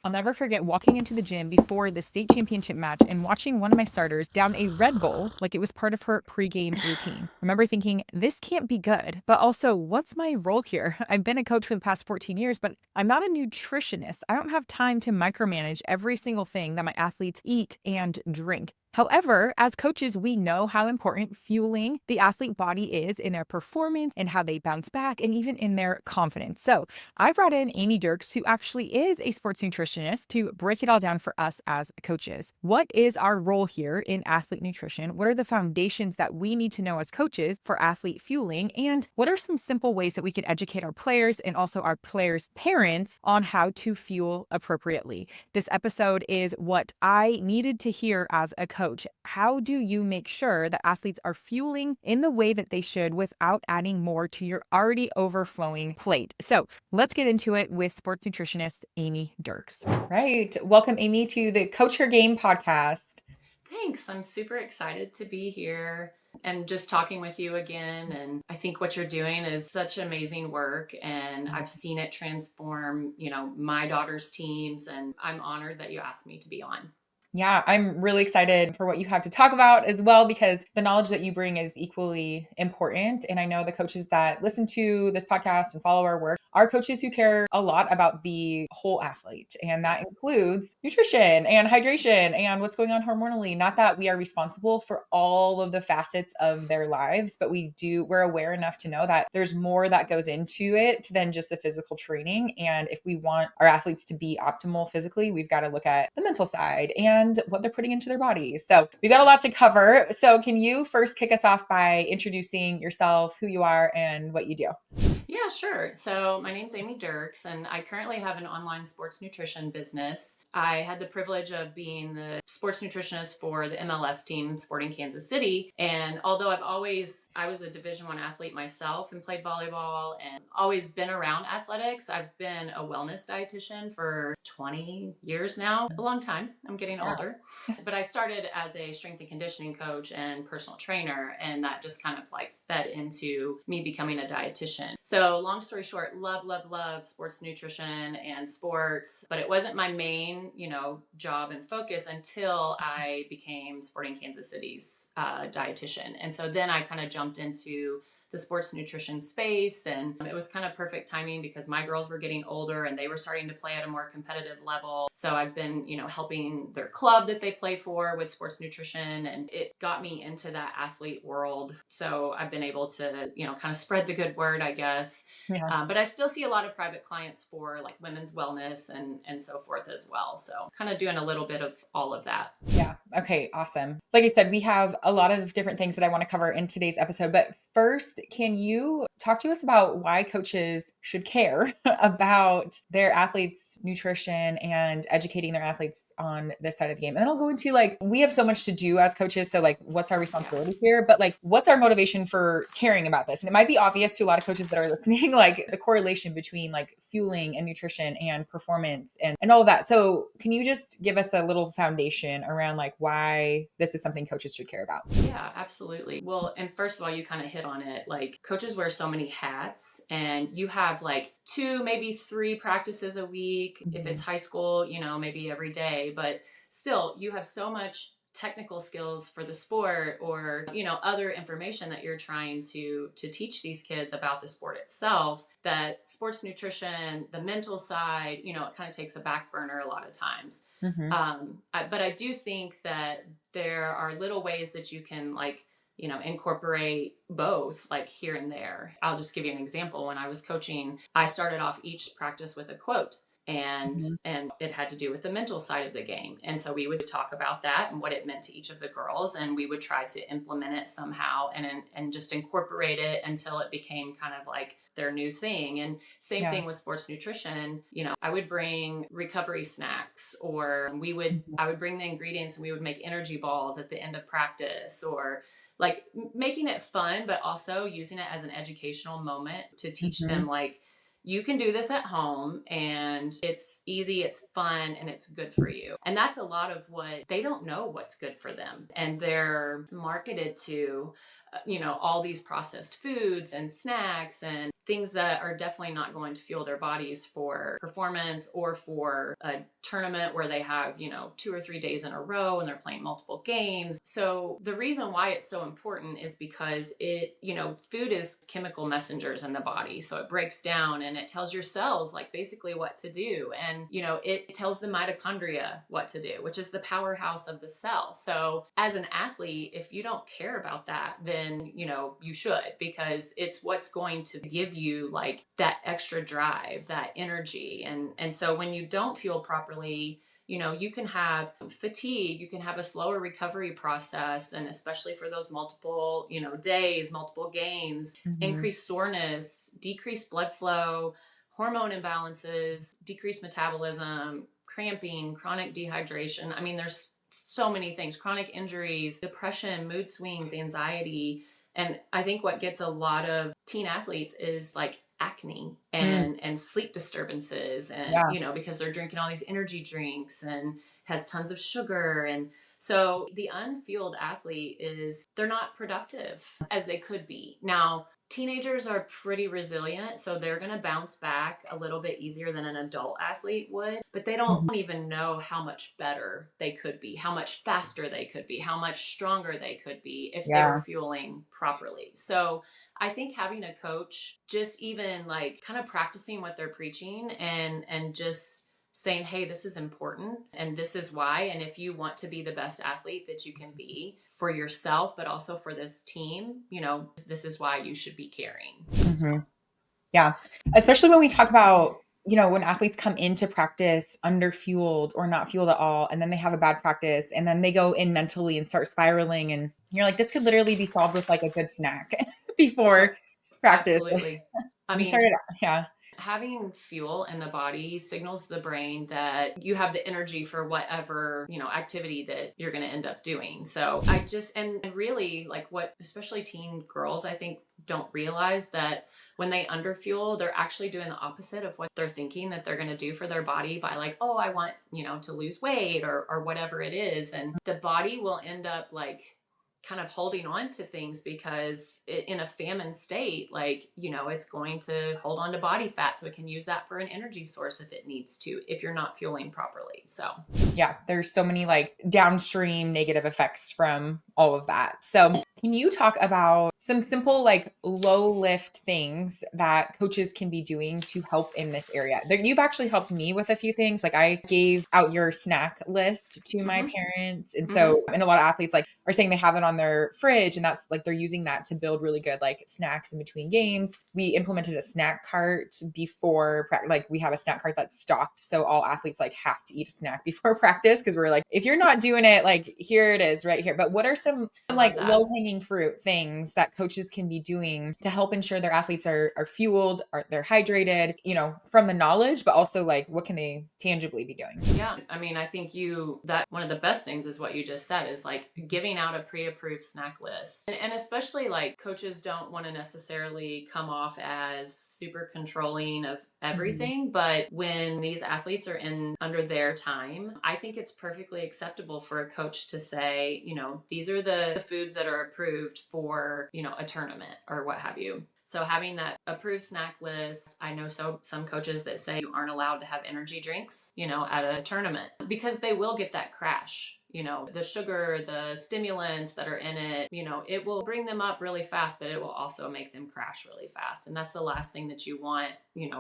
I'll never forget walking into the gym before the state championship match and watching one of my starters down a Red Bull like it was part of her pregame routine. Remember thinking, this can't be good, but also, what's my role here? I've been a coach for the past 14 years, but I'm not a nutritionist. I don't have time to micromanage every single thing that my athletes eat and drink. However, as coaches, we know how important fueling the athlete body is in their performance and how they bounce back and even in their confidence. So I brought in Amy Dirks, who actually is a sports nutritionist, to break it all down for us as coaches. What is our role here in athlete nutrition? What are the foundations that we need to know as coaches for athlete fueling? And what are some simple ways that we can educate our players and also our players' parents on how to fuel appropriately? This episode is what I needed to hear as a coach. How do you make sure that athletes are fueling in the way that they should without adding more to your already overflowing plate? So let's get into it with sports nutritionist Amy Dirks. Right. Welcome, Amy, to the Coach Her Game podcast. Thanks. I'm super excited to be here and just talking with you again. And I think what you're doing is such amazing work. And I've seen it transform, my daughter's teams. And I'm honored that you asked me to be on. Yeah, I'm really excited for what you have to talk about as well, because the knowledge that you bring is equally important. And I know the coaches that listen to this podcast and follow our work are coaches who care a lot about the whole athlete. And that includes nutrition and hydration and what's going on hormonally. Not that we are responsible for all of the facets of their lives, but we're aware enough to know that there's more that goes into it than just the physical training. And if we want our athletes to be optimal physically, we've got to look at the mental side and what they're putting into their bodies. So we've got a lot to cover. So can you first kick us off by introducing yourself, who you are, and what you do? Yeah, sure. So my name's Amy Dirks, and I currently have an online sports nutrition business. I had the privilege of being the sports nutritionist for the MLS team, Sporting Kansas City. And although I was a Division I athlete myself and played volleyball and always been around athletics. I've been a wellness dietitian for 20 years now, a long time. I'm getting older. But I started as a strength and conditioning coach and personal trainer, and that just kind of like fed into me becoming a dietitian. So long story short, love sports nutrition and sports, but it wasn't my main, job and focus until I became Sporting Kansas City's dietitian. And so then I kind of jumped into the sports nutrition space, and it was kind of perfect timing because my girls were getting older and they were starting to play at a more competitive level. So I've been, helping their club that they play for with sports nutrition, and it got me into that athlete world. So I've been able to, kind of spread the good word, I guess. Yeah. But I still see a lot of private clients for like women's wellness and so forth as well. So kind of doing a little bit of all of that. Yeah. Okay. Awesome. Like I said, we have a lot of different things that I want to cover in today's episode. But first, can you talk to us about why coaches should care about their athletes' nutrition and educating their athletes on this side of the game? And then I'll go into we have so much to do as coaches. So what's our responsibility here? But what's our motivation for caring about this? And it might be obvious to a lot of coaches that are listening, the correlation between fueling and nutrition and performance and all of that. So can you just give us a little foundation around why this is something coaches should care about? Yeah, absolutely. Well, and first of all, you kind of hit on it. Coaches wear so many hats, and you have two, maybe three practices a week. If it's high school, maybe every day, but still you have so much technical skills for the sport or other information that you're trying to teach these kids about the sport itself, that sports nutrition, the mental side, it kind of takes a back burner a lot of times. But I do think that there are little ways that you can incorporate both here and there. I'll just give you an example. When I was coaching, I started off each practice with a quote, and it had to do with the mental side of the game. And so we would talk about that and what it meant to each of the girls, and we would try to implement it somehow and just incorporate it until it became kind of their new thing. And same thing with sports nutrition. I would bring recovery snacks, or I would bring the ingredients, and we would make energy balls at the end of practice, or making it fun, but also using it as an educational moment to teach them you can do this at home, and it's easy, it's fun, and it's good for you. And that's a lot of what they don't know what's good for them. And they're marketed to, all these processed foods and snacks and things that are definitely not going to fuel their bodies for performance or for a tournament where they have, 2 or 3 days in a row and they're playing multiple games. So the reason why it's so important is because food is chemical messengers in the body. So it breaks down and it tells your cells like basically what to do. And, it tells the mitochondria what to do, which is the powerhouse of the cell. So as an athlete, if you don't care about that, then, you should, because it's what's going to give you like that extra drive, that energy. And so when you don't fuel properly, you can have fatigue, you can have a slower recovery process. And especially for those multiple, days, multiple games, Mm-hmm. increased soreness, decreased blood flow, hormone imbalances, decreased metabolism, cramping, chronic dehydration. I mean, there's so many things, chronic injuries, depression, mood swings, anxiety. And I think what gets a lot of teen athletes is like acne Mm, and sleep disturbances, and yeah. because they're drinking all these energy drinks and has tons of sugar. And so the unfueled athlete is, they're not productive as they could be. Now teenagers are pretty resilient, so they're going to bounce back a little bit easier than an adult athlete would, but they don't Mhm. even know how much better they could be, how much faster they could be, how much stronger they could be if they were Yeah. fueling properly. So I think having a coach, just even like kind of practicing what they're preaching, and just saying, hey, this is important and this is why. And if you want to be the best athlete that you can be for yourself, but also for this team, this is why you should be caring. Hmm. Yeah. Especially when we talk about, when athletes come into practice underfueled or not fueled at all, and then they have a bad practice and then they go in mentally and start spiraling. And you're like, this could literally be solved with like a good snack before practice. Absolutely. I We mean, started, yeah. having fuel in the body signals the brain that you have the energy for whatever, activity that you're going to end up doing. So I just, and really like what, especially teen girls, I think don't realize that when they underfuel, they're actually doing the opposite of what they're thinking that they're going to do for their body by like, oh, I want, to lose weight or whatever it is. And the body will end up like kind of holding on to things because in a famine state, like, it's going to hold on to body fat so it can use that for an energy source if it needs to, if you're not fueling properly. So Yeah, there's so many like downstream negative effects from all of that. So, can you talk about some simple, like low lift things that coaches can be doing to help in this area? You've actually helped me with a few things. Like, I gave out your snack list to my mm-hmm, parents. And mm-hmm. so, and a lot of athletes like are saying they have it on their fridge, and that's like they're using that to build really good like snacks in between games. We implemented a snack cart before, like, we have a snack cart that's stocked. So, all athletes like have to eat a snack before practice because we're like, if you're not doing it, like, here it is right here. But what are some I like love that. low hanging fruit things that coaches can be doing to help ensure their athletes are fueled, are they're hydrated, from the knowledge, but also like what can they tangibly be doing? Yeah. I mean, I think that one of the best things is what you just said is like giving out a pre-approved snack list. And especially like coaches don't want to necessarily come off as super controlling of Mhm. everything, but when these athletes are in under their time, I think it's perfectly acceptable for a coach to say, these are the foods that are approved for, a tournament or what have you. So having that approved snack list, I know some coaches that say you aren't allowed to have energy drinks, at a tournament because they will get that crash. The sugar, the stimulants that are in it, it will bring them up really fast, but it will also make them crash really fast. And that's the last thing that you want,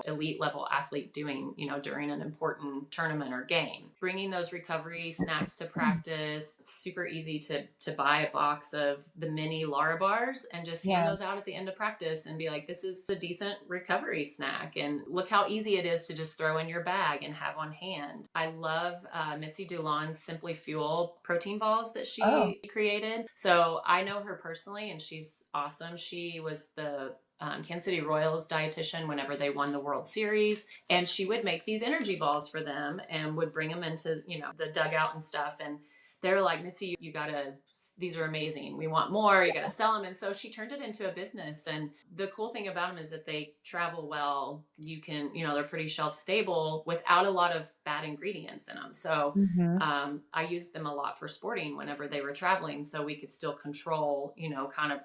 elite level athlete doing, during an important tournament or game. Bringing those recovery snacks to practice, super easy to buy a box of the mini Lara bars and just hand Yeah. those out at the end of practice and be like, this is a decent recovery snack. And look how easy it is to just throw in your bag and have on hand. I love Mitzi Dulon's Simply Fuel protein balls that Oh. she created. So I know her personally and she's awesome. She was the Kansas City Royals dietitian whenever they won the World Series. And she would make these energy balls for them and would bring them into, the dugout and stuff. And they're like, Mitzi, you gotta, these are amazing. We want more. You gotta sell them. And so she turned it into a business. And the cool thing about them is that they travel well. You can, they're pretty shelf stable without a lot of bad ingredients in them. So Mhm. I used them a lot for sporting whenever they were traveling. So we could still control, kind of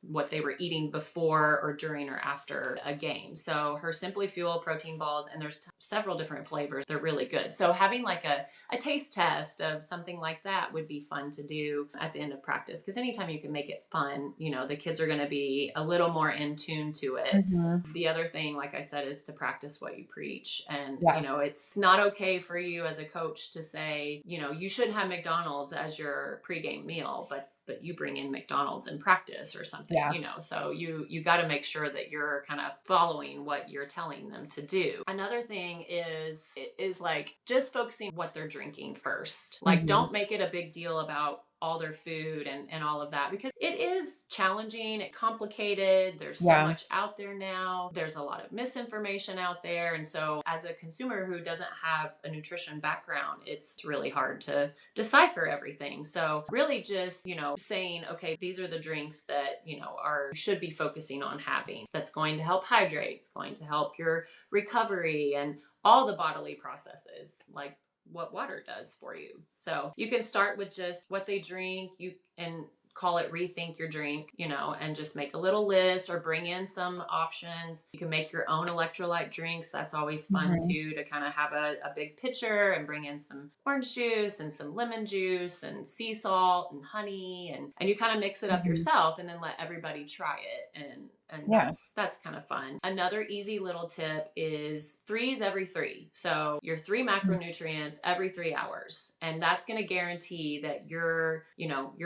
what they were eating before or during or after a game. So her Simply Fuel protein balls, and there's several different flavors. They're really good. So having like a taste test of something like that would be fun to do at the end of practice. Because anytime you can make it fun, the kids are going to be a little more in tune to it. The other thing, like I said, is to practice what you preach. And, Yeah. it's not okay for you as a coach to say, you shouldn't have McDonald's as your pregame meal, but you bring in McDonald's in practice or something, Yeah. so you got to make sure that you're kind of following what you're telling them to do. Another thing is like just focusing what they're drinking first. Like, don't make it a big deal about all their food and all of that, because it is challenging, complicated. There's so much out there now. There's a lot of misinformation out there. And so as a consumer who doesn't have a nutrition background, it's really hard to decipher everything. So really just, saying, okay, these are the drinks that, should be focusing on having. That's going to help hydrate. It's going to help your recovery and all the bodily processes, like what water does for you. So you can start with just what they drink, and call it Rethink Your Drink, and just make a little list or bring in some options. You can make your own electrolyte drinks. That's always fun too, to kind of have a big pitcher and bring in some orange juice and some lemon juice and sea salt and honey, and you kind of mix it up yourself and then let everybody try it. And that's kind of fun. Another easy little tip is 3s every 3. So your 3 macronutrients every 3 hours. And that's going to guarantee that you're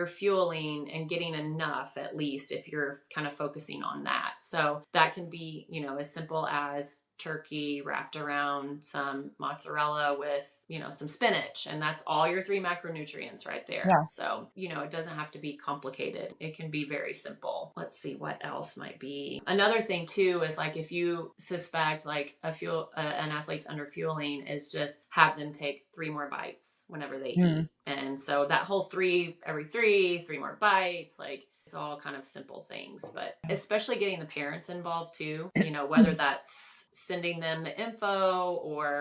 fueling and getting enough, at least if you're kind of focusing on that. So that can be, as simple as turkey wrapped around some mozzarella with, some spinach, and that's all your 3 macronutrients right there. Yeah. So, it doesn't have to be complicated. It can be very simple. Let's see what else might be. Another thing too is like, if you suspect like an athlete's under fueling, is just have them take 3 more bites whenever they eat. And so that whole 3 every 3 more bites, like, it's all kind of simple things, but especially getting the parents involved too, whether that's sending them the info or,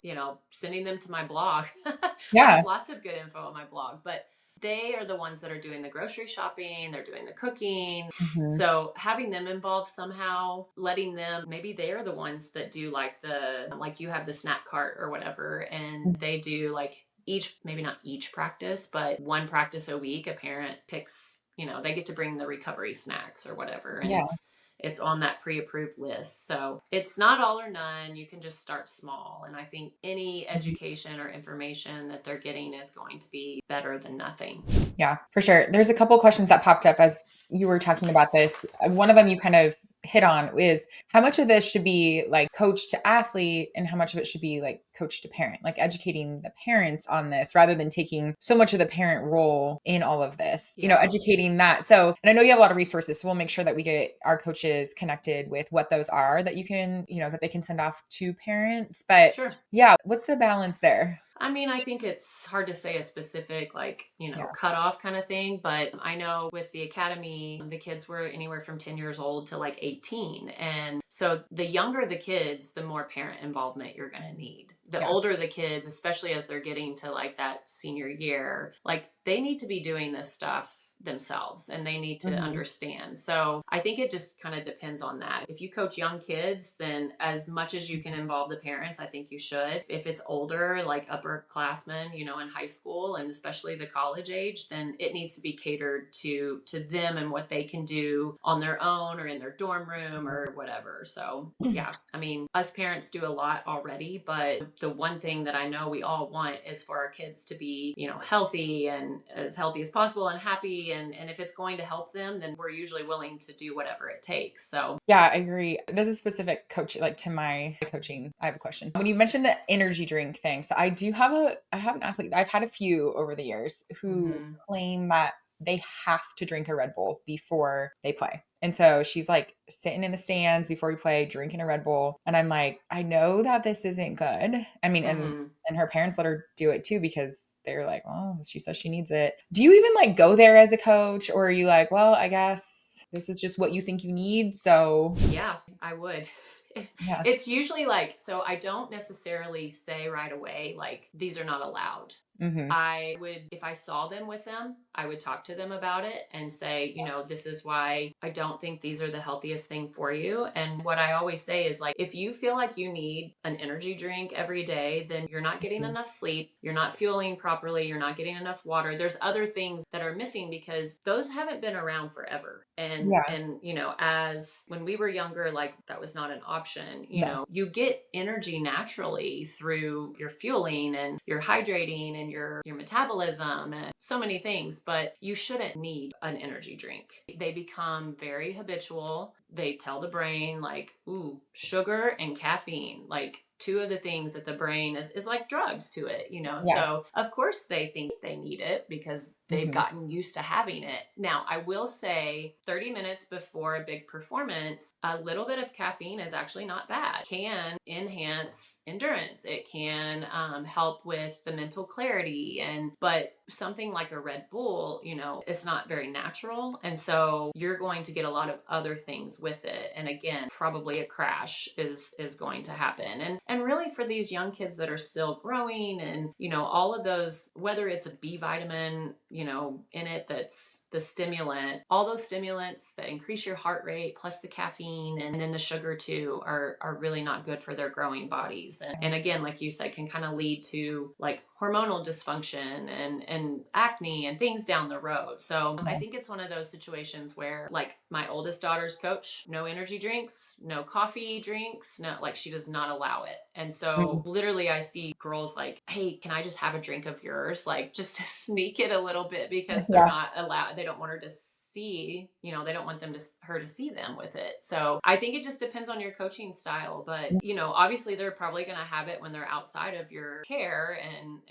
sending them to my blog. I have lots of good info on my blog, but they are the ones that are doing the grocery shopping, they're doing the cooking. So having them involved somehow, letting them, maybe they're the ones that do like you have the snack cart or whatever, and they do like maybe not each practice, but one practice a week, a parent picks, they get to bring the recovery snacks or whatever. And it's on that pre-approved list. So it's not all or none. You can just start small. And I think any education or information that they're getting is going to be better than nothing. Yeah, for sure. There's a couple questions that popped up as you were talking about this. One of them you kind of hit on is how much of this should be like coach to athlete and how much of it should be like coach to parent, like educating the parents on this rather than taking so much of the parent role in all of this, educating that. So, and I know you have a lot of resources, so we'll make sure that we get our coaches connected with what those are that you can, that they can send off to parents. But sure. Yeah, what's the balance there? I mean, I think it's hard to say a specific, cutoff kind of thing, but I know with the academy, the kids were anywhere from 10 years old to like 18. And so the younger the kids, the more parent involvement you're going to need. The older the kids, especially as they're getting to like that senior year, like they need to be doing this stuff themselves and they need to understand. So I think it just kind of depends on that. If you coach young kids, then as much as you can involve the parents, I think you should. If it's older, like upperclassmen, in high school and especially the college age, then it needs to be catered to them and what they can do on their own or in their dorm room or whatever. So yeah, I mean, us parents do a lot already, but the one thing that I know we all want is for our kids to be, healthy and as healthy as possible and happy. And if it's going to help them, then we're usually willing to do whatever it takes. So yeah, I agree. This is specific coach, like to my coaching. I have a question. When you mentioned the energy drink thing, so I have an athlete. I've had a few over the years who claim that they have to drink a Red Bull before they play. And so she's like sitting in the stands before we play, drinking a Red Bull. And I'm like, I know that this isn't good. I mean, and her parents let her do it too, because they're like, oh, she says she needs it. Do you even like go there as a coach, or are you like, well, I guess this is just what you think you need? So yeah, I would. It's usually like, so I don't necessarily say right away, like, these are not allowed. Mm-hmm. I would, if I saw them with them, I would talk to them about it and say, this is why I don't think these are the healthiest thing for you. And what I always say is like, if you feel like you need an energy drink every day, then you're not getting enough sleep. You're not fueling properly. You're not getting enough water. There's other things that are missing because those haven't been around forever. Yeah. And, as when we were younger, like that was not an option, No. you get energy naturally through your fueling and your hydrating and your metabolism and so many things, but you shouldn't need an energy drink. They become very habitual. They tell the brain like, ooh, sugar and caffeine, like two of the things that the brain is like drugs to it, Yeah. so of course they think they need it because they've Mm-hmm. gotten used to having it. Now, I will say 30 minutes before a big performance, a little bit of caffeine is actually not bad. It can enhance endurance. It can help with the mental clarity. But something like a Red Bull, it's not very natural. And so you're going to get a lot of other things with it. And again, probably a crash is going to happen. And really for these young kids that are still growing and, all of those, whether it's a B vitamin, in it, that's the stimulant, all those stimulants that increase your heart rate plus the caffeine and then the sugar too are really not good for their growing bodies. And again, like you said, can kind of lead to like hormonal dysfunction and acne and things down the road. So I think it's one of those situations where like my oldest daughter's coach, no energy drinks, no coffee drinks, no, like she does not allow it. And so literally I see girls like, hey, can I just have a drink of yours? Like just to sneak it a little bit because they're not allowed, they don't want her to see, they don't want her to see them with it. So I think it just depends on your coaching style, but obviously they're probably going to have it when they're outside of your care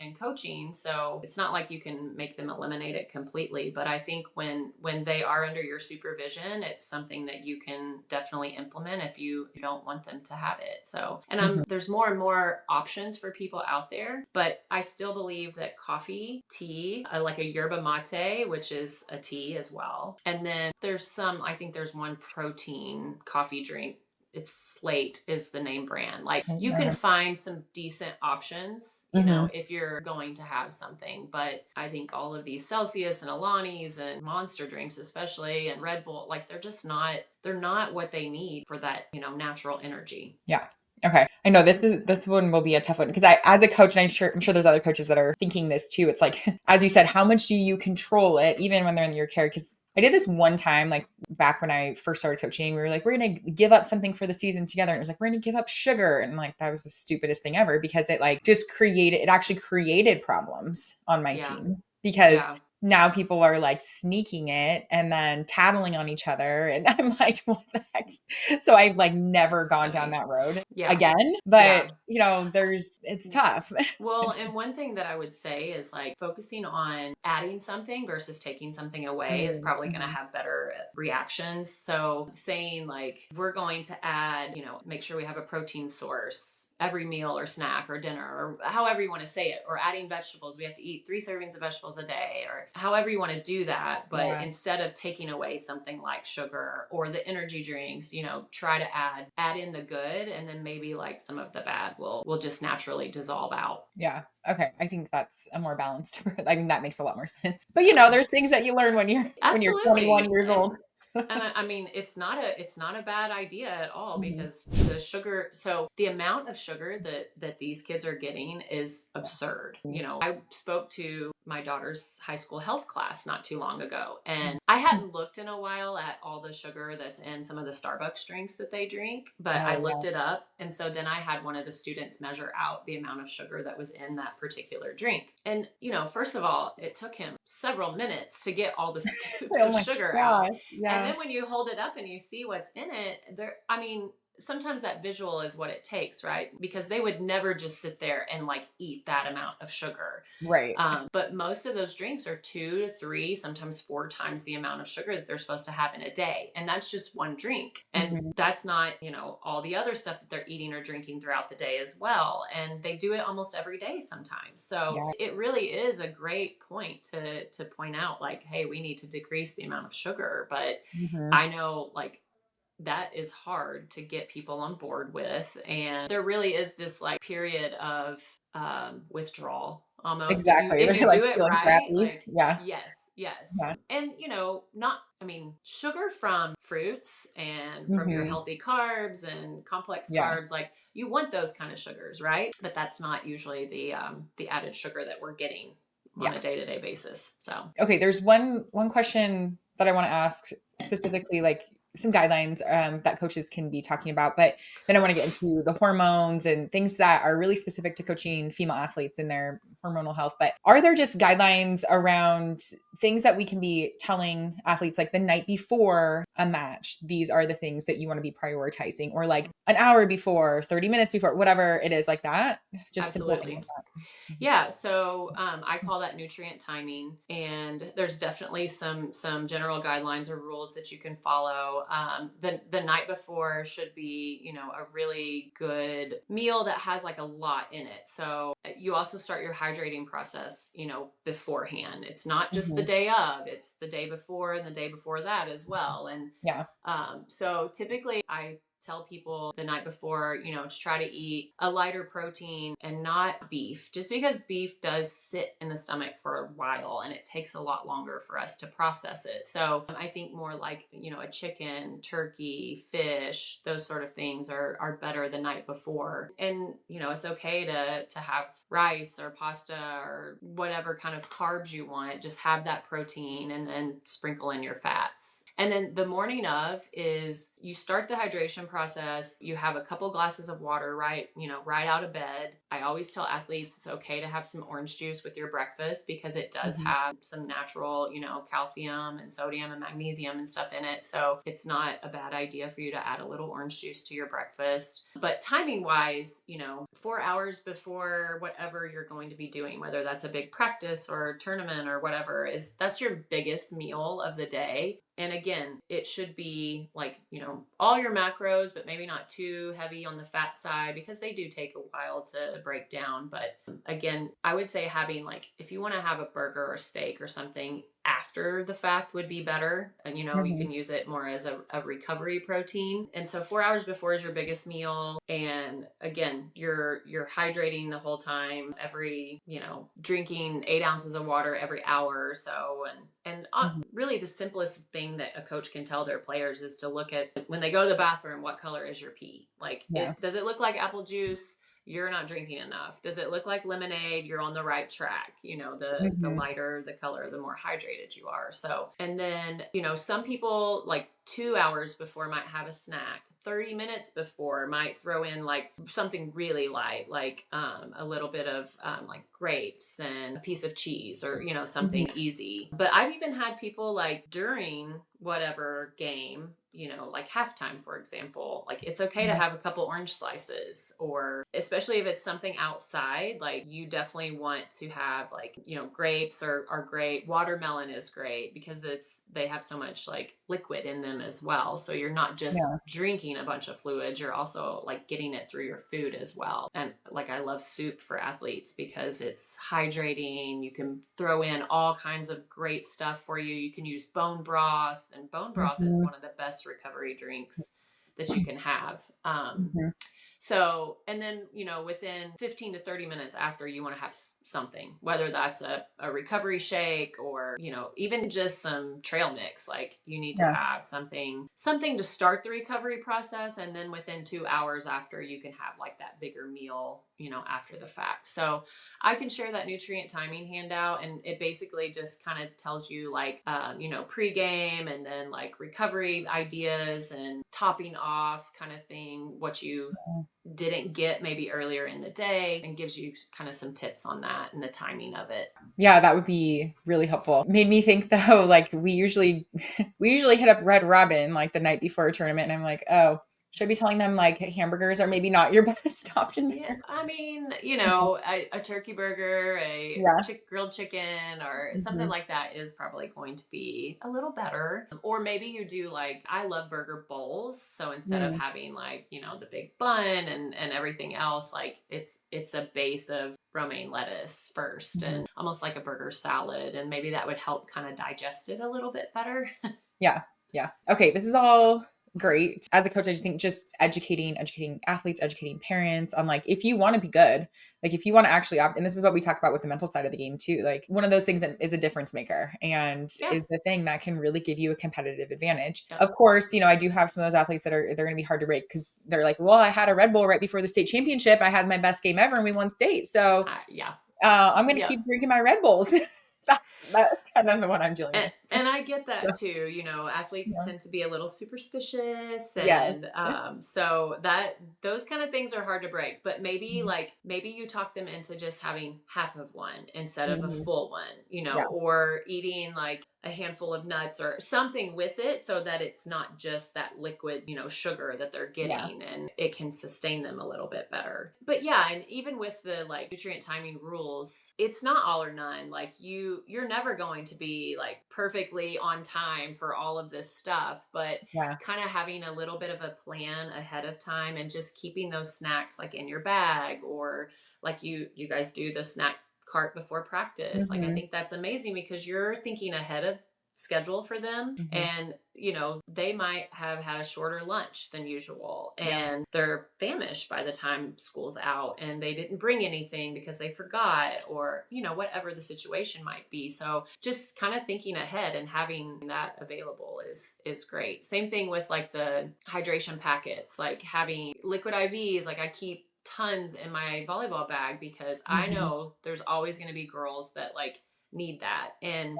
and coaching. So it's not like you can make them eliminate it completely, but I think when they are under your supervision, it's something that you can definitely implement if you don't want them to have it. So, and there's more and more options for people out there, but I still believe that coffee, tea, like a yerba mate, which is a tea as well. And then I think there's one protein coffee drink. It's Slate is the name brand. Like you can find some decent options, if you're going to have something. But I think all of these Celsius and Alani's and Monster drinks, especially, and Red Bull, like they're not what they need for that, natural energy. Yeah. Okay. I know this one will be a tough one because as a coach, and I'm sure there's other coaches that are thinking this too. It's like, as you said, how much do you control it even when they're in your care? Because I did this one time, like back when I first started coaching, we were like, we're going to give up something for the season together. And it was like, we're going to give up sugar. And like, that was the stupidest thing ever because it like just actually created problems on my team because now people are like sneaking it and then tattling on each other. And I'm like, what the heck? So I've like never gone down that road again. But it's tough. Well, and one thing that I would say is like focusing on adding something versus taking something away is probably going to have better reactions. So saying like, we're going to add, make sure we have a protein source every meal or snack or dinner or however you want to say it, or adding vegetables. We have to eat 3 servings of vegetables a day or however you want to do that. But instead of taking away something like sugar or the energy drinks, try to add in the good, and then maybe like some of the bad will just naturally dissolve out. Yeah. Okay. I think that's a more balanced. I mean, that makes a lot more sense. But there's things that you learn when you're 21 years old. And I mean, it's not a bad idea at all because the sugar, so the amount of sugar that these kids are getting is absurd. I spoke to my daughter's high school health class not too long ago, and I hadn't looked in a while at all the sugar that's in some of the Starbucks drinks that they drink, but I looked it up. And so then I had one of the students measure out the amount of sugar that was in that particular drink. And, first of all, it took him several minutes to get all the scoops of sugar out. Yeah. And then when you hold it up and you see what's in it, sometimes that visual is what it takes, right? Because they would never just sit there and like eat that amount of sugar. Right. But most of those drinks are 2 to 3, sometimes 4 times the amount of sugar that they're supposed to have in a day. And that's just one drink. And that's not, all the other stuff that they're eating or drinking throughout the day as well. And they do it almost every day sometimes. So it really is a great point to point out like, hey, we need to decrease the amount of sugar. But I know like, that is hard to get people on board with. And there really is this like period of withdrawal almost. Exactly. If They're you like do it feeling right, crappy. like Yeah. yes, yes. Yeah. And not I mean, sugar from fruits and from your Hmm. healthy carbs and complex Yeah. carbs, like you want those kind of sugars, right? But that's not usually the added sugar that we're getting on Yeah. a day-to-day basis. So, Okay, there's one question that I want to ask specifically, like some guidelines that coaches can be talking about, but then I want to get into the hormones and things that are really specific to coaching female athletes in their hormonal health. But are there just guidelines around things that we can be telling athletes like the night before a match? These are the things that you want to be prioritizing, or like an hour before, 30 minutes before, whatever it is, like that. Just simple things like absolutely. that. Yeah, so I call that nutrient timing, and there's definitely some general guidelines or rules that you can follow. The night before should be a really good meal that has like a lot in it. So you also start your hydrating process beforehand. It's not just the Mhm. day of; it's the day before and the day before that as well. And Yeah. so typically I tell people the night before, to try to eat a lighter protein and not beef, just because beef does sit in the stomach for a while and it takes a lot longer for us to process it. So I think more like, a chicken, turkey, fish, those sort of things are better the night before. And, it's okay to have rice or pasta or whatever kind of carbs you want. Just have that protein and then sprinkle in your fats. And then the morning of is you start the hydration process. You have a couple glasses of water, right out of bed. I always tell athletes it's okay to have some orange juice with your breakfast because it does Mhm. have some natural, calcium and sodium and magnesium and stuff in it. So it's not a bad idea for you to add a little orange juice to your breakfast. But timing wise, 4 hours before whatever you're going to be doing, whether that's a big practice or tournament or whatever, that's your biggest meal of the day. And again, it should be like, all your macros, but maybe not too heavy on the fat side because they do take a while to break down. But again, I would say having like, if you want to have a burger or steak or something after the fact would be better. And, you Mhm. can use it more as a recovery protein. And so 4 hours before is your biggest meal. And again, you're hydrating the whole time, drinking 8 ounces of water every hour or so. And Mhm. really the simplest thing that a coach can tell their players is to look at when they go to the bathroom, what color is your pee? Like Yeah. does it look like apple juice? You're not drinking enough. Does it look like lemonade? You're on the right track. The Mhm. lighter the color, the more hydrated you are. So, and then, some people like 2 hours before might have a snack. 30 minutes before might throw in like something really light, like a little bit of like grapes and a piece of cheese or, Mhm. something easy. But I've even had people like during whatever game, like halftime, for example, like it's okay to Yeah. have a couple orange slices, or especially if it's something outside, like you definitely want to have like, grapes are great. Watermelon is great because they have so much like liquid in them as well. So you're not just Yeah. drinking a bunch of fluids, you're also like getting it through your food as well. And like I love soup for athletes because it's hydrating. You can throw in all kinds of great stuff for you. You can use bone broth, and bone broth is Mhm. one of the best recovery drinks that you can have. Mhm. So, and then, within 15 to 30 minutes after, you want to have something, whether that's a recovery shake or, even just some trail mix. Like you need to Yeah. have something to start the recovery process. And then within 2 hours after, you can have like that bigger meal, after the fact. So I can share that nutrient timing handout, and it basically just kind of tells you like, pregame and then like recovery ideas and topping off kind of thing, what you didn't get maybe earlier in the day, and gives you kind of some tips on that and the timing of it. Yeah, that would be really helpful. Made me think though, like we usually hit up Red Robin like the night before a tournament, and I'm like, oh, should I be telling them like hamburgers are maybe not your best option Yeah, there? I mean, a turkey burger, Yeah. grilled chicken, or something Mhm. like that is probably going to be a little better. Or maybe you do like, I love burger bowls. So instead of Mm. having like, the big bun and everything else, like it's a base of romaine lettuce first Mhm. and almost like a burger salad. And maybe that would help kind of digest it a little bit better. Yeah. Yeah. Okay, this is all great. As a coach, I just think just educating athletes, educating parents on like, if you want to be good, like if you want to actually opt, and this is what we talk about with the mental side of the game too, like one of those things that is a difference maker and Yeah. is the thing that can really give you a competitive advantage. Yep. Of course, I do have some of those athletes they're going to be hard to break because they're like, well, I had a Red Bull right before the state championship. I had my best game ever and we won state. So Yeah. I'm going to Yep. keep drinking my Red Bulls. that's kind of the one I'm dealing with. And I get that too. Athletes Yeah. tend to be a little superstitious, Yeah. and so that those kind of things are hard to break. But maybe Mhm. maybe you talk them into just having half of one instead of a Mhm. full one, Yeah. or eating like a handful of nuts or something with it, so that it's not just that liquid, sugar that they're Yeah. getting, and it can sustain them a little bit better. But yeah, and even with the like nutrient timing rules, it's not all or none. Like you're never going to be like perfectly on time for all of this stuff, but Yeah. kind of having a little bit of a plan ahead of time and just keeping those snacks like in your bag, or like you guys do the snack cart before practice. Like I Mhm. think that's amazing because you're thinking ahead of schedule for them, Mhm. and they might have had a shorter lunch than usual Yeah. and they're famished by the time school's out and they didn't bring anything because they forgot, or whatever the situation might be. So just kind of thinking ahead and having that available is great. Same thing with like the hydration packets, like having liquid IVs. Like I keep tons in my volleyball bag because I Mhm. know there's always going to be girls that like need that, and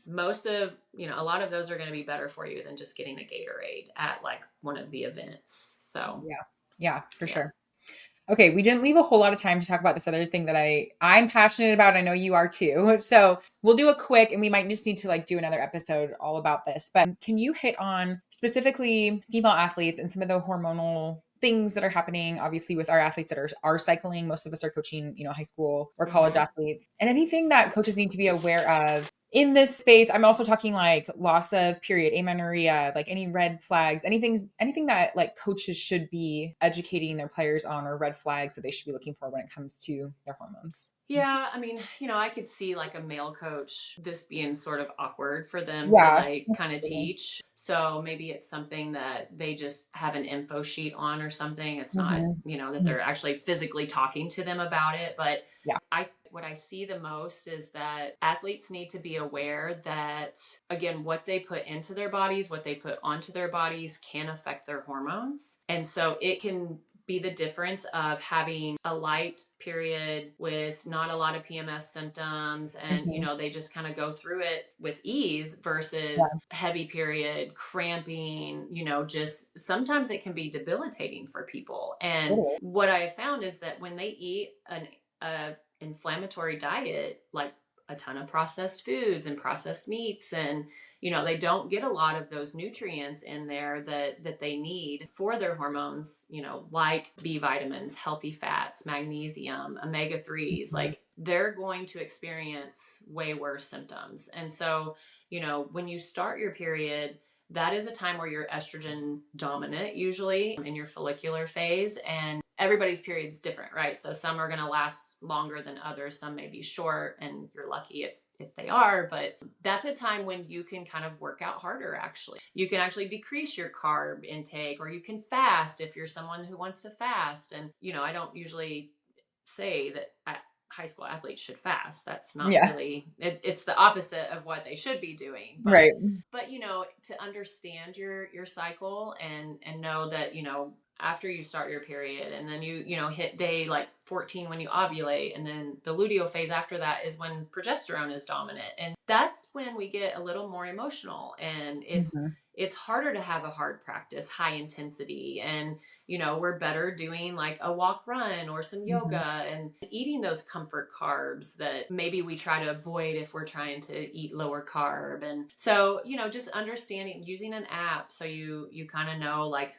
most of a lot of those are going to be better for you than just getting a Gatorade at like one of the events. So Yeah. Yeah, for yeah. sure. Okay, we didn't leave a whole lot of time to talk about this other thing that I'm passionate about. I know you are too. So we'll do a quick, and we might just need to like do another episode all about this. But can you hit on specifically female athletes and some of the hormonal things that are happening, obviously with our athletes that are cycling? Most of us are coaching, high school or college Mm-hmm. athletes, and anything that coaches need to be aware of in this space. I'm also talking like loss of period, amenorrhea, like any red flags, anything that like coaches should be educating their players on, or red flags that they should be looking for when it comes to their hormones. Yeah, I mean, I could see like a male coach, this being sort of awkward for them to Yeah. like kind of teach. So maybe it's something that they just have an info sheet on or something. It's not, Mhm. that Mhm. they're actually physically talking to them about it. But Yeah. what I see the most is that athletes need to be aware that, again, what they put into their bodies, what they put onto their bodies can affect their hormones. And so it can be the difference of having a light period with not a lot of PMS symptoms, and Mhm. they just kind of go through it with ease, Yeah. versus heavy period, cramping, just sometimes it can be debilitating for people. It And is. what I have found is that when they eat a inflammatory diet, like a ton of processed foods and processed meats, and they don't get a lot of those nutrients in there that they need for their hormones, like B vitamins, healthy fats, magnesium, omega 3s. Mhm. Like they're going to experience way worse symptoms. And so when you start your period, that is a time where you're estrogen dominant, usually in your follicular phase, and everybody's period's different, right? So some are going to last longer than others, some may be short, and you're lucky if they are. But that's a time when you can kind of work out harder. Actually, you can actually decrease your carb intake, or you can fast if you're someone who wants to fast. And I don't usually say that high school athletes should fast. That's not Yeah. really it's the opposite of what they should be doing. but Right. but to understand your cycle, and know that after you start your period, and then you hit day like 14 when you ovulate, and then the luteal phase after that is when progesterone is dominant, and that's when we get a little more emotional, and Mhm. it's harder to have a hard practice, high intensity, and we're better doing like a walk run or some Mhm. yoga and eating those comfort carbs that maybe we try to avoid if we're trying to eat lower carb. And so just understanding, using an app so you kind of know like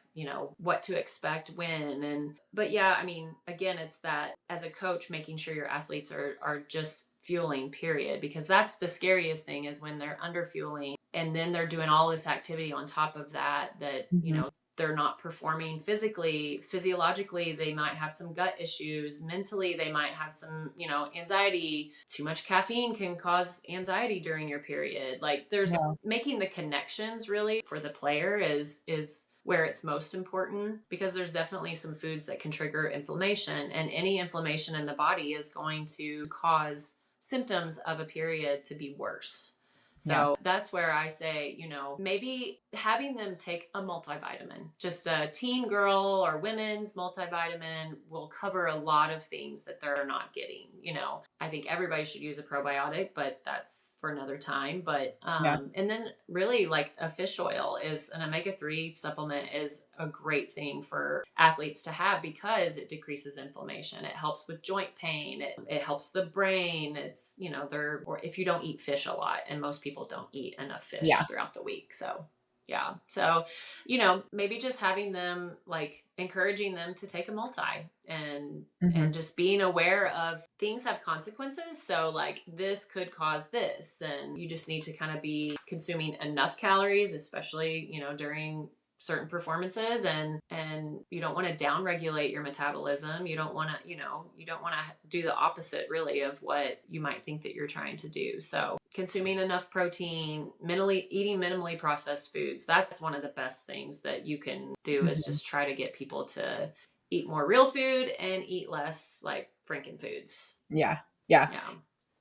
what to expect when. And but yeah, I mean, again, it's that as a coach, making sure your athletes are just fueling, period, because that's the scariest thing, is when they're under fueling and then they're doing all this activity on top of that Mhm. they're not performing physically, physiologically, they might have some gut issues, mentally, they might have some, anxiety. Too much caffeine can cause anxiety during your period. Like there's Yeah. making the connections really for the player is where it's most important, because there's definitely some foods that can trigger inflammation, and any inflammation in the body is going to cause symptoms of a period to be worse. Yeah. So that's where I say, maybe having them take a multivitamin, just a teen girl or women's multivitamin will cover a lot of things that they're not getting. I think everybody should use a probiotic, but that's for another time. But, Yeah. and then really like a fish oil is an omega-3 supplement is a great thing for athletes to have, because it decreases inflammation. It helps with joint pain. It helps the brain. It's, or if you don't eat fish a lot, and most people don't eat enough fish Yeah. throughout the week. So yeah. So, maybe just having them, like encouraging them to take a multi, and just being aware of things have consequences. So like this could cause this, and you just need to kind of be consuming enough calories, especially, during certain performances, and you don't want to down regulate your metabolism. You don't want to, you don't want to do the opposite really of what you might think that you're trying to do. So consuming enough protein, eating minimally processed foods, that's one of the best things that you can do, is just try to get people to eat more real food and eat less like Franken foods. Yeah. Yeah. Yeah.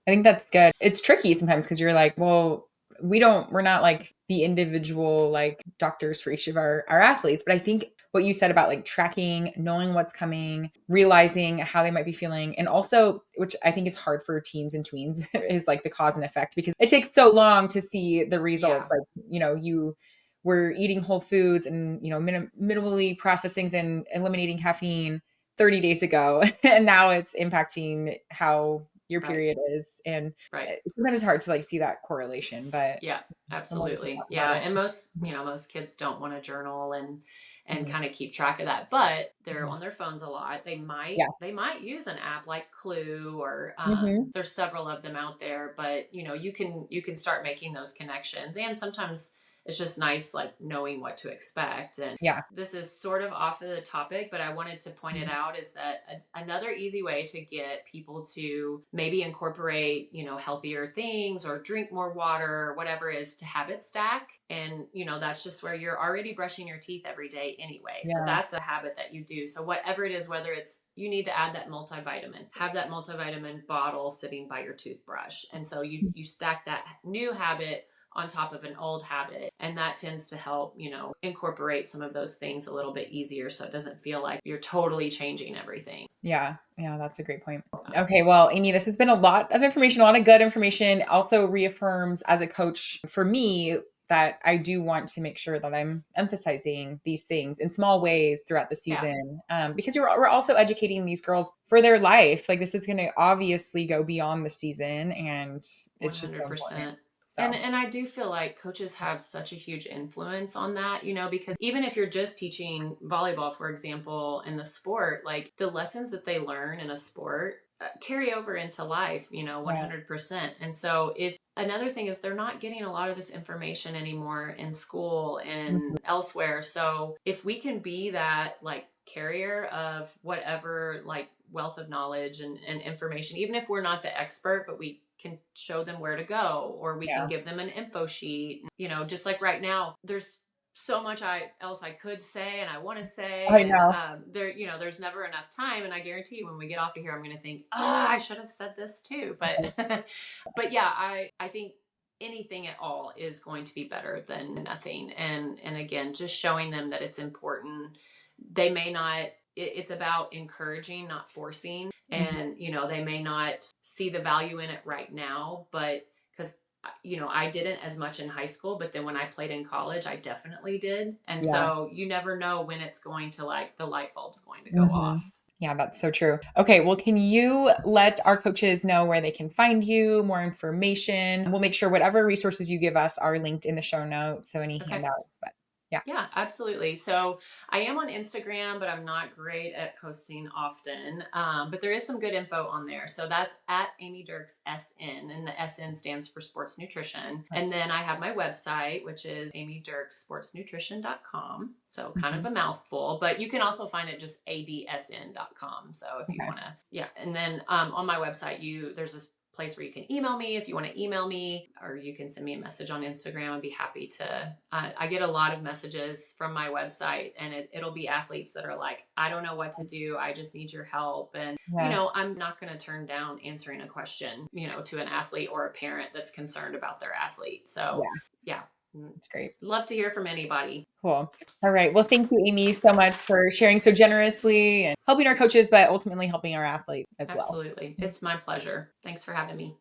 I think that's good. It's tricky sometimes because you're like, well, we're not like the individual like doctors for each of our athletes. But I think what you said about like tracking, knowing what's coming, realizing how they might be feeling, and also, which I think is hard for teens and tweens, is like the cause and effect, because it takes so long to see the results. Yeah. Like, you were eating whole foods and, minimally processed things and eliminating caffeine 30 days ago. And now it's impacting how your Right. period is. And Right. sometimes it's hard to like see that correlation, but Yeah, the more we can absolutely. talk about Yeah. it. And most kids don't want to journal and Mhm. kind of keep track of that, but they're Mhm. on their phones a lot. They Yeah. might use an app like Clue, or Mhm. there's several of them out there, but you can start making those connections. And sometimes it's just nice, like knowing what to expect. And Yeah. this is sort of off of the topic, but I wanted to point it Mhm. out, is that another easy way to get people to maybe incorporate, healthier things or drink more water or whatever, is to habit stack. And, that's just where you're already brushing your teeth every day anyway. So Yeah. that's a habit that you do. So whatever it is, whether it's you need to add that multivitamin, have that multivitamin bottle sitting by your toothbrush. And so you stack that new habit on top of an old habit. And that tends to help, incorporate some of those things a little bit easier, so it doesn't feel like you're totally changing everything. Yeah. Yeah. That's a great point. Okay. Well, Amy, this has been a lot of information, a lot of good information. Also reaffirms as a coach for me that I do want to make sure that I'm emphasizing these things in small ways throughout the Yeah, season, because we're also educating these girls for their life. Like this is going to obviously go beyond the season, and it's just so important. 100%. And So and I do feel like coaches have such a huge influence on that, because even if you're just teaching volleyball, for example, in the sport, like the lessons that they learn in a sport carry over into life, yeah. 100%. And so if another thing is, they're not getting a lot of this information anymore in school and Mhm. elsewhere. So if we can be that like carrier of whatever like wealth of knowledge and information, even if we're not the expert, but we can show them where to go, or we can Yeah. give them an info sheet. Just like right now, there's so much else I could say and I want to say, I and know. there's never enough time. And I guarantee you, when we get off of here, I'm going to think, I should have said this too. But but yeah, I think anything at all is going to be better than nothing. And again, just showing them that it's important. They may not, it's about encouraging, not forcing. Mhm. And they may not see the value in it right now, but because I didn't as much in high school, but then when I played in college, I definitely did. And Yeah. so you never know when it's going to, like, the light bulb's going to go Mhm. off. Yeah, that's so true. Okay, well, can you let our coaches know where they can find you, more information? We'll make sure whatever resources you give us are linked in the show notes. So any Okay. handouts. But Yeah, absolutely. So I am on Instagram, but I'm not great at posting often. But there is some good info on there. So that's at Amy Dirks SN, and the SN stands for sports nutrition. And then I have my website, which is amydirksportsnutrition.com. So kind of Mhm. a mouthful, but you can also find it just adsn.com. So if you Okay. want to, yeah. And then on my website, there's this place where you can email me if you want to email me, or you can send me a message on Instagram. I'd be happy to. I get a lot of messages from my website, and it'll be athletes that are like, I don't know what to do. I just need your help. And, Yeah. I'm not going to turn down answering a question, to an athlete or a parent that's concerned about their athlete. So, Yeah. yeah, That's great. love to hear from anybody. Cool. All right. Well, thank you, Amy, so much for sharing so generously and helping our coaches, but ultimately helping our athletes as well. Absolutely. It's my pleasure. Thanks for having me.